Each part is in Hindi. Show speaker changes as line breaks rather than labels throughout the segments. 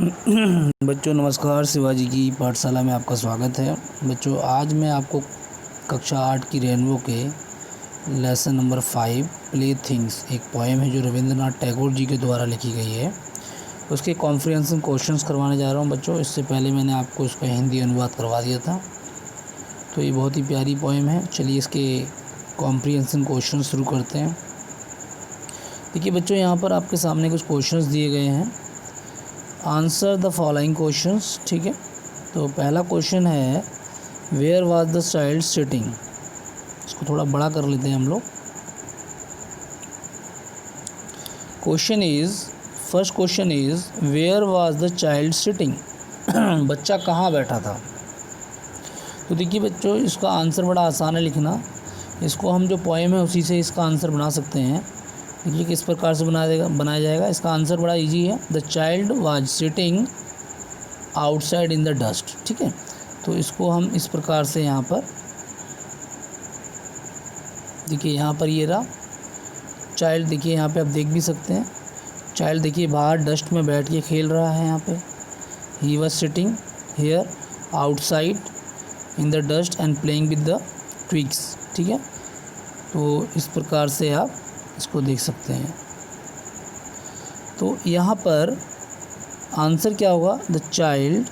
बच्चों नमस्कार, शिवाजी की पाठशाला में आपका स्वागत है। बच्चों आज मैं आपको कक्षा 8 की रेनबो के लेसन नंबर 5 प्ले थिंग्स एक पोएम है जो रविंद्रनाथ टैगोर जी के द्वारा लिखी गई है, उसके कॉम्प्रिहेंशन क्वेश्चंस करवाने जा रहा हूं बच्चों। इससे पहले मैंने आपको उसका हिंदी अनुवाद करवा दिया था। तो ये बहुत ही प्यारी पोएम है। चलिए इसके कॉम्प्रिहेंशन क्वेश्चन शुरू करते हैं। देखिए बच्चों, यहाँ पर आपके सामने कुछ क्वेश्चंस दिए गए हैं। Answer the following questions. ठीक है, तो पहला क्वेश्चन है where was the child sitting. इसको थोड़ा बड़ा कर लेते हैं हम लोग। First question is where was the child sitting. बच्चा कहाँ बैठा था। तो देखिए बच्चों, इसका आंसर बड़ा आसान है लिखना। इसको हम जो पोएम है उसी से इसका आंसर बना सकते हैं। देखिए किस प्रकार से बनाया जाएगा। इसका आंसर बड़ा इजी है। The child was sitting outside in the dust. ठीक है, तो इसको हम इस प्रकार से यहाँ पर देखिए, यहाँ पर ये रहा चाइल्ड। देखिए यहाँ पे आप देख भी सकते हैं चाइल्ड, देखिए बाहर डस्ट में बैठ के खेल रहा है। यहाँ पे he was sitting here outside in the dust and playing with the twigs. ठीक है, तो इस प्रकार से आप इसको देख सकते हैं। तो यहाँ पर आंसर क्या होगा, द चाइल्ड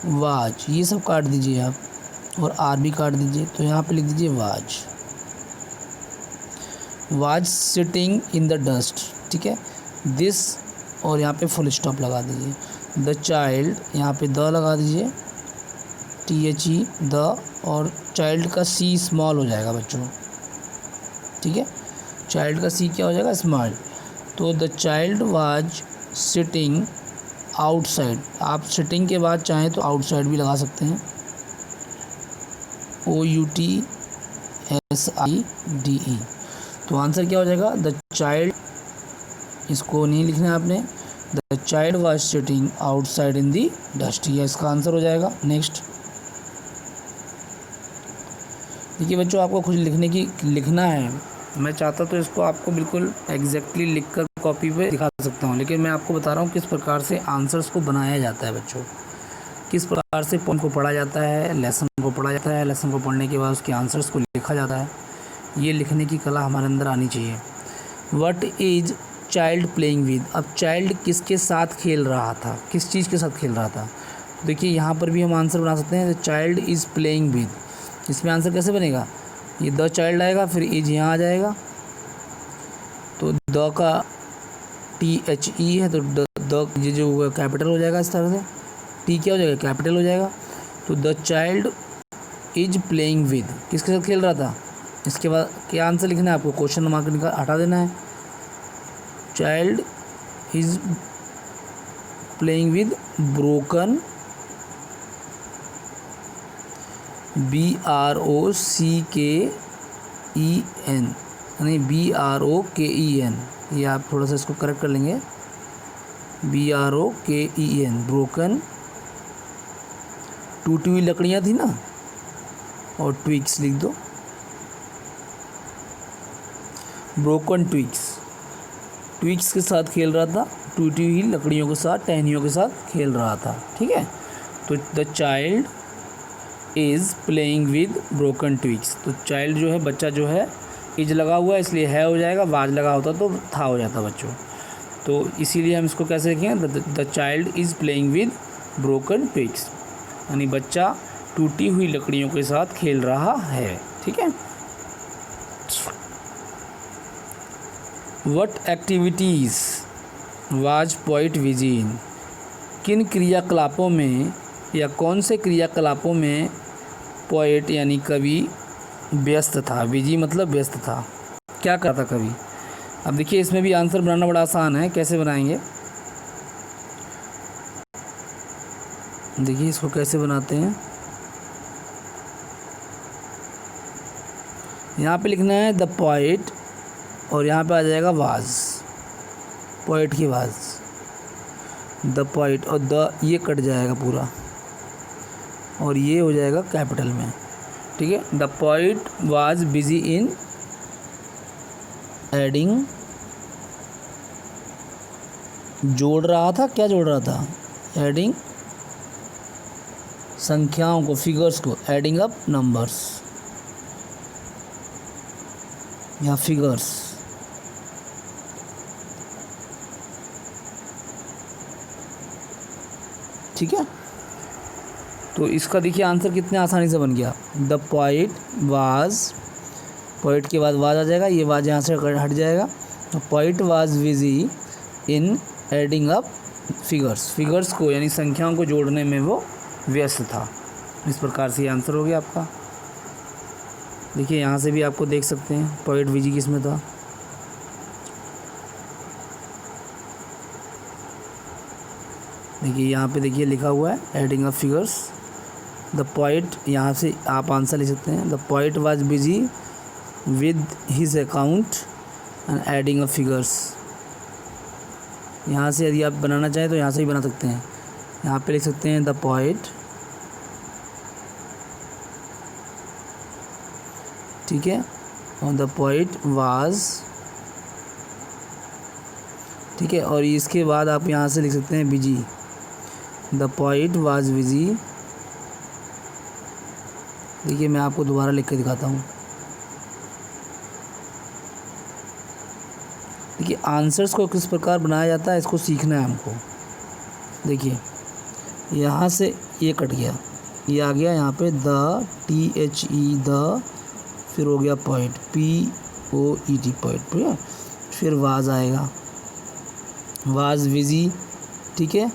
वाज। ये सब काट दीजिए आप और आर भी काट दीजिए। तो यहाँ पे लिख दीजिए was sitting in the dust. ठीक है, दिस और यहाँ पे फुल स्टॉप लगा दीजिए। द चाइल्ड, यहाँ पे द लगा दीजिए, THE द, और चाइल्ड का C स्मॉल हो जाएगा बच्चों। ठीक है, चाइल्ड का C क्या हो जाएगा, स्मॉल। तो the child was sitting outside. आप सिटिंग के बाद चाहें तो आउटसाइड भी लगा सकते हैं, OUTSIDE। तो आंसर क्या हो जाएगा, द चाइल्ड, इसको नहीं लिखना है आपने, the child was sitting outside in the dust. ये इसका आंसर हो जाएगा। नेक्स्ट देखिए बच्चों, आपको कुछ लिखना है। मैं चाहता तो इसको आपको बिल्कुल एग्जैक्टली लिखकर कॉपी पे दिखा सकता हूँ, लेकिन मैं आपको बता रहा हूँ किस प्रकार से आंसर्स को बनाया जाता है बच्चों। किस प्रकार से पोएम को पढ़ा जाता है, लेसन को पढ़ा जाता है, लेसन को पढ़ने के बाद उसके आंसर्स को लिखा जाता है। ये लिखने की कला हमारे अंदर आनी चाहिए। What is child playing with. अब चाइल्ड किसके साथ खेल रहा था, किस चीज़ के साथ खेल रहा था। तो देखिए यहाँ पर भी हम आंसर बना सकते हैं, the child is playing with. इसमें आंसर कैसे बनेगा, ये द चाइल्ड आएगा, फिर इज यहाँ आ जाएगा। तो द का THE है, तो द ये जो कैपिटल हो जाएगा। इस तरह से टी क्या हो जाएगा, कैपिटल हो जाएगा। तो the child is playing with, किसके साथ खेल रहा था। इसके बाद क्या आंसर लिखना है आपको, क्वेश्चन मार्क हटा देना है। Child is playing with broken, BROCKEN, यानी BROKEN। ये आप थोड़ा सा इसको करेक्ट कर लेंगे, BROKEN, ब्रोकन। टूटी हुई लकड़ियाँ थी ना, और ट्विग्स लिख दो, ब्रोकन ट्विग्स के साथ खेल रहा था, टूटी हुई लकड़ियों के साथ, टहनियों के साथ खेल रहा था। ठीक है, तो the child is playing with broken twigs. तो चाइल्ड जो है, बच्चा जो है, इज लगा हुआ है इसलिए है हो जाएगा, वाज लगा होता तो था हो जाता बच्चों। तो इसीलिए हम इसको कैसे लिखेंगे, the child is playing with broken twigs, यानी बच्चा टूटी हुई लकड़ियों के साथ खेल रहा है। ठीक है, what activities was poet busy in. किन क्रियाकलापों में या कौन से क्रियाकलापों में पोएट यानी कवि व्यस्त था। बिजी मतलब व्यस्त था, क्या करता कवि। अब देखिए इसमें भी आंसर बनाना बड़ा आसान है। कैसे बनाएंगे, देखिए इसको कैसे बनाते हैं। यहाँ पे लिखना है द पोएट, और यहाँ पे आ जाएगा वाज, पोएट की वाज, द पोएट, और द ये कट जाएगा पूरा, और ये हो जाएगा कैपिटल में। ठीक है, the poet was busy in adding जोड़ रहा था, क्या जोड़ रहा था? एडिंग संख्याओं को, फिगर्स को, एडिंग अप नंबर्स या फिगर्स। ठीक है, तो इसका देखिए आंसर कितने आसानी से बन गया। द पोइट वाज, पोइट के बाद वाज आ जाएगा, ये वाज यहाँ से हट जाएगा। Poet was busy in adding up figures, figures को यानी संख्याओं को जोड़ने में वो व्यस्त था। इस प्रकार से ये आंसर हो गया आपका। देखिए यहाँ से भी आपको देख सकते हैं पोइट बिजी किस में था। देखिए यहाँ पे देखिए लिखा हुआ है adding up figures. The poet, यहाँ से आप आंसर लिख सकते हैं, the poet was busy with his account and adding up figures. यहाँ से यदि आप बनाना चाहें तो यहाँ से भी बना सकते हैं। यहाँ पे लिख सकते हैं द पोइट, ठीक है, और द पोइट वाज, ठीक है, और इसके बाद आप यहाँ से लिख सकते हैं busy, the poet was busy. देखिए मैं आपको दोबारा लिख के दिखाता हूँ। देखिए आंसर्स को किस प्रकार बनाया जाता है, इसको सीखना है हमको। देखिए यहाँ से ये कट गया, ये आ गया यहाँ पे द, THE द, फिर हो गया पोइट, POET पोइट, ठीक है, फिर वाज आएगा, वाज बिजी, ठीक है,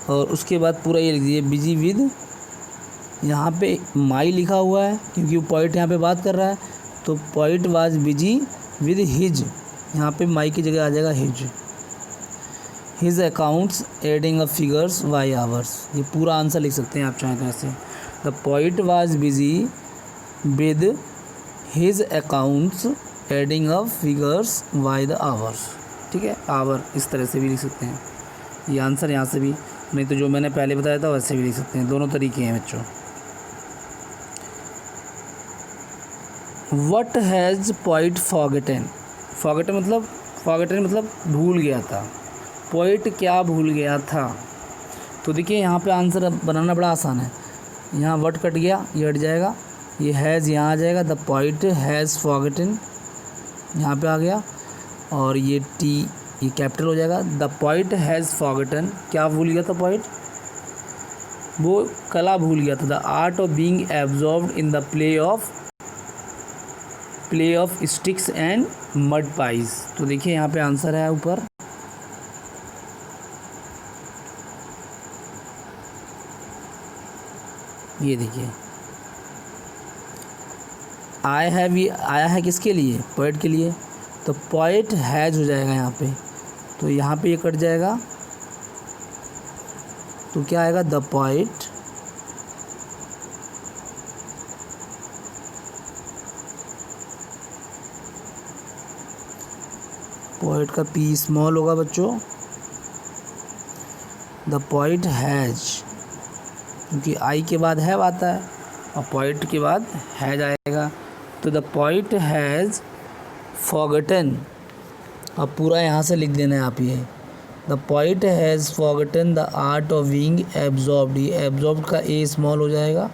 और उसके बाद पूरा ये लिख दीजिए बिजी विद, यहाँ पे माई लिखा हुआ है क्योंकि वो पोइट यहाँ पे बात कर रहा है, तो poet was busy with his, यहाँ पे माई की जगह आ जाएगा his accounts adding up figures by hours. ये पूरा आंसर लिख सकते हैं आप चाहें तो ऐसे, the poet was busy with his accounts adding up figures by the hours. ठीक है, आवर इस तरह से भी लिख सकते हैं। ये आंसर यहाँ से भी, नहीं तो जो मैंने पहले बताया था वैसे भी लिख सकते हैं। दोनों तरीके हैं बच्चों। What has poet forgotten, forgotten मतलब भूल गया था। पोइट क्या भूल गया था? तो देखिए यहाँ पे आंसर बनाना बड़ा आसान है। यहाँ वट कट गया, ये हट जाएगा, ये हैज़ यहाँ आ जाएगा, द पोइट हैज़ फॉरगेटन यहाँ पे आ गया, और ये टी ये कैपिटल हो जाएगा। द पोइट हैज़ फॉरगेटन, क्या भूल गया था पोइट? वो कला भूल गया था। The art of being absorbed in the play of sticks and mud pies. तो देखिए यहाँ पे आंसर है ऊपर, ये देखिए आया है किसके लिए? पोइट के लिए। तो पोइट हैज़ हो जाएगा यहाँ पे, तो यहाँ पे ये कट जाएगा, तो क्या आएगा? द पोइट पोइट का पी स्मॉल होगा बच्चों। द पोइट हैज, क्योंकि आई के बाद हैव आता है और पोइट के बाद हैज आएगा, तो द पोइट हैज़ फॉरगेटन। अब पूरा यहाँ से लिख देना है आप ये, the poet has forgotten the art of being absorbed. ये एब्जॉर्ब्ड का ए स्मॉल हो जाएगा,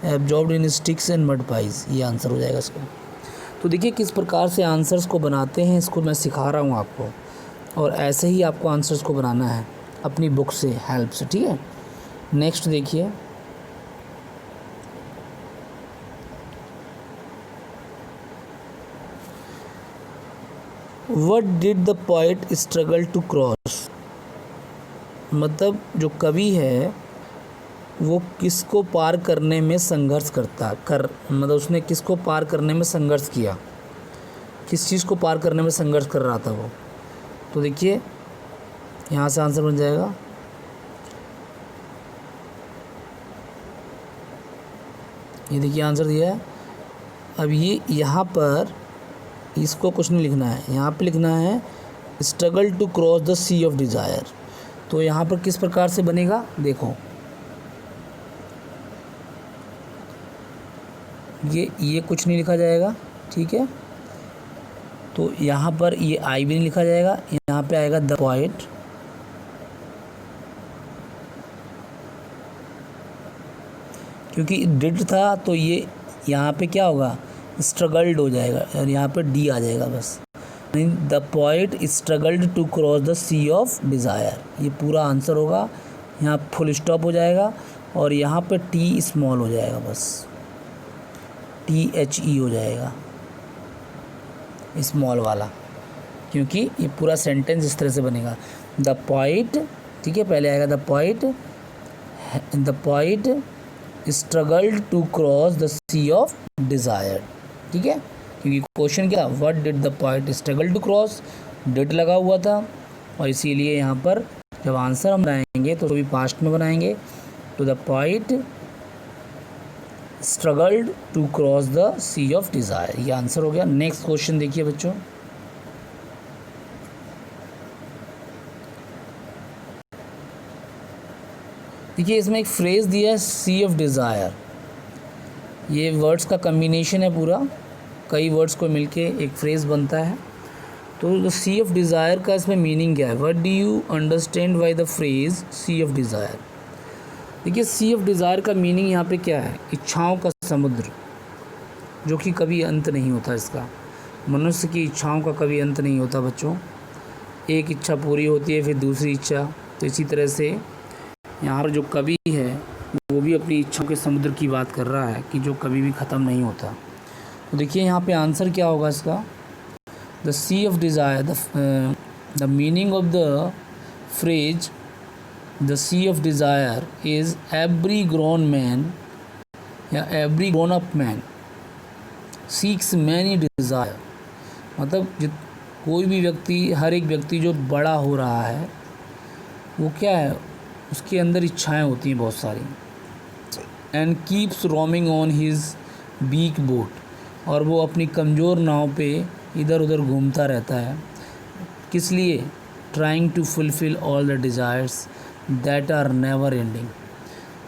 absorbed in sticks and mud pies, ये आंसर हो जाएगा इसका। तो देखिए किस प्रकार से आंसर्स को बनाते हैं, इसको मैं सिखा रहा हूँ आपको, और ऐसे ही आपको आंसर्स को बनाना है अपनी बुक से हेल्प से। ठीक है, नेक्स्ट देखिए, what did the poet struggle to cross. मतलब जो कवि है वो किसको पार करने में संघर्ष मतलब उसने किसको पार करने में संघर्ष किया, किस चीज़ को पार करने में संघर्ष कर रहा था वो। तो देखिए यहाँ से आंसर बन जाएगा, ये देखिए आंसर दिया है। अब ये यहाँ पर इसको कुछ नहीं लिखना है, यहाँ पे लिखना है struggle to cross the sea of desire. तो यहाँ पर किस प्रकार से बनेगा, देखो ये कुछ नहीं लिखा जाएगा, ठीक है। तो यहाँ पर ये आई भी नहीं लिखा जाएगा, यहाँ यहाँ पे आएगा द पोएट, क्योंकि डिड था तो ये यहाँ पे क्या होगा, स्ट्रगल्ड हो जाएगा और यहाँ पे डी आ जाएगा बस। The poet struggled to cross the sea of desire, ये पूरा आंसर होगा। यहाँ फुल स्टॉप हो जाएगा और यहाँ पे टी स्मॉल हो जाएगा, बस THE हो जाएगा स्मॉल वाला, क्योंकि ये पूरा सेंटेंस इस तरह से बनेगा। द पोएट, ठीक है, पहले आएगा the poet struggled to cross the sea of desire, ठीक है, क्योंकि क्वेश्चन क्या, what did the poet struggle to cross, डिड लगा हुआ था और इसीलिए यहाँ पर जब आंसर हम बनाएंगे तो भी पास्ट में बनाएंगे। तो the poet struggled to cross the sea of desire, ये आंसर हो गया। नेक्स्ट क्वेश्चन देखिए बच्चों, देखिए इसमें एक फ्रेज़ दिया है सी ऑफ डिज़ायर, ये वर्ड्स का कम्बिनेशन है पूरा, कई वर्ड्स को मिलके एक फ्रेज़ बनता है। तो सी ऑफ डिज़ायर का इसमें मीनिंग क्या है, what do you understand by the phrase sea of desire. देखिए सी ऑफ डिज़ायर का मीनिंग यहाँ पे क्या है, इच्छाओं का समुद्र, जो कि कभी अंत नहीं होता इसका। मनुष्य की इच्छाओं का कभी अंत नहीं होता बच्चों, एक इच्छा पूरी होती है फिर दूसरी इच्छा। तो इसी तरह से यहाँ पर जो कवि है वो भी अपनी इच्छाओं के समुद्र की बात कर रहा है कि जो कभी भी ख़त्म नहीं होता। तो देखिए यहाँ पे आंसर क्या होगा इसका, the sea of desire, the meaning of the phrase the sea of desire is every grown man या every grown up man seeks many desire, मतलब कोई भी व्यक्ति, हर एक व्यक्ति जो बड़ा हो रहा है वो क्या है, उसके अंदर इच्छाएं होती हैं बहुत सारी। And keeps roaming on his weak boat, और वो अपनी कमज़ोर नाव पे इधर उधर घूमता रहता है, किस लिए, trying to fulfil all the desires that are never ending,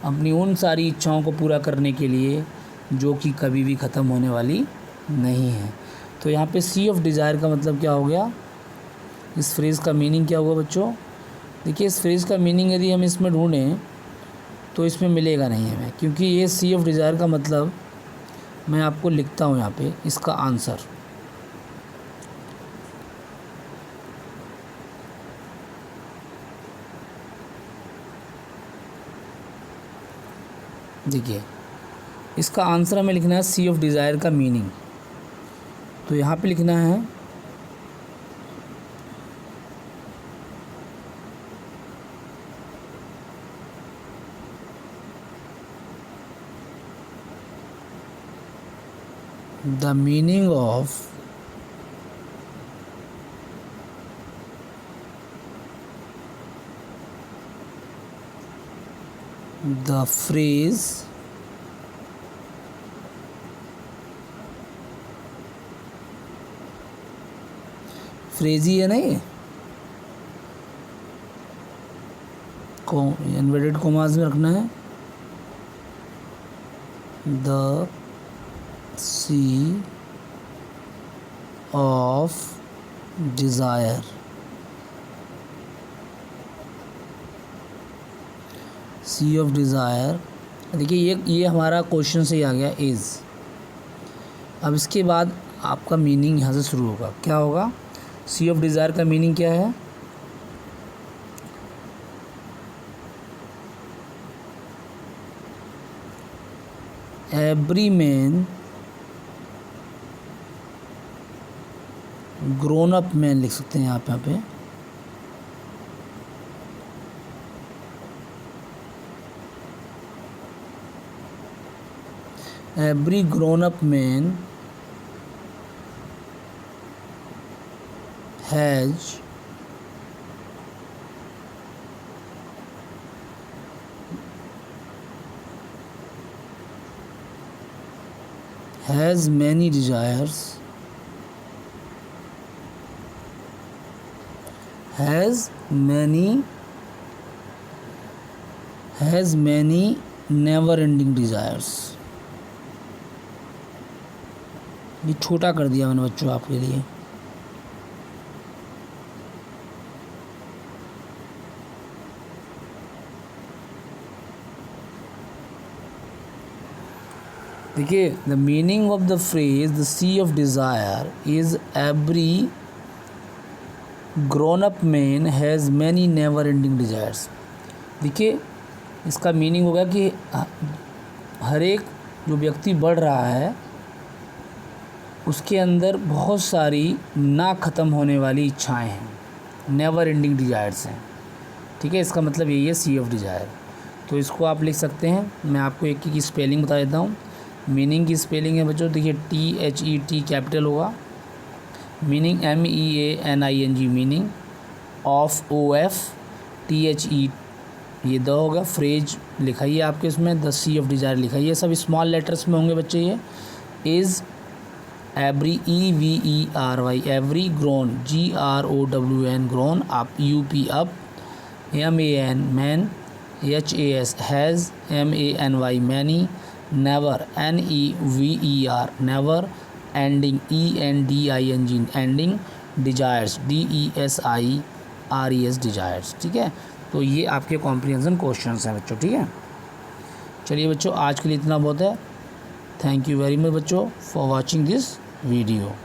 अपनी उन सारी इच्छाओं को पूरा करने के लिए जो कि कभी भी ख़त्म होने वाली नहीं है। तो यहाँ पे सी ऑफ डिज़ायर का मतलब क्या हो गया, इस फ्रेज़ का मीनिंग क्या होगा बच्चों। देखिए इस फ्रेज़ का मीनिंग यदि हम इसमें ढूंढें तो इसमें मिलेगा नहीं हमें, क्योंकि ये सी ऑफ डिज़ायर का मतलब मैं आपको लिखता हूँ यहाँ पे इसका आंसर। देखिए इसका आंसर हमें लिखना है सी ऑफ डिज़ायर का मीनिंग, तो यहाँ पे लिखना है the meaning of the phrase फ्रेजी है ना, ये को इन्वर्टेड कोमास में रखना है, the sea of desire, sea of desire. देखिए ये हमारा क्वेश्चन से ही आ गया इज़। अब इसके बाद आपका मीनिंग यहाँ से शुरू होगा, क्या होगा, सी ऑफ डिज़ायर का मीनिंग क्या है, every man, grown up man लिख सकते हैं यहाँ पे every grown up man has many desires, has many never ending desires। ये छोटा कर दिया मैंने बच्चों आपके लिए। देखिए, the meaning of the phrase the sea of desire is every grown up man has many never ending desires. देखिए, इसका मीनिंग होगा कि हर एक जो व्यक्ति बढ़ रहा है उसके अंदर बहुत सारी ना ख़त्म होने वाली इच्छाएं हैं, नेवर एंडिंग डिज़ायर्स हैं। ठीक है, इसका मतलब यही है सी ऑफ डिज़ायर। तो इसको आप लिख सकते हैं। मैं आपको एक की स्पेलिंग बता देता हूँ। मीनिंग की स्पेलिंग है बच्चों, देखिए THET कैपिटल होगा, meaning MEANING, meaning of OF THE ये द होगा, फ्रेज लिखाइए आपके इसमें, द सी ऑफ डिज़ायर लिखाइए, सब स्मॉल लेटर्स में होंगे बच्चे। ये is every EVERY every grown GROWN grown up UP up MAN man HAS has MANY many never NEVER never ending ENDING ending desires DESIRES desires. ठीक है, तो ये आपके कॉम्प्रिहेंशन क्वेश्चंस हैं बच्चों। ठीक है, चलिए बच्चों, आज के लिए इतना बहुत है। थैंक यू वेरी मच बच्चों फॉर वॉचिंग दिस वीडियो।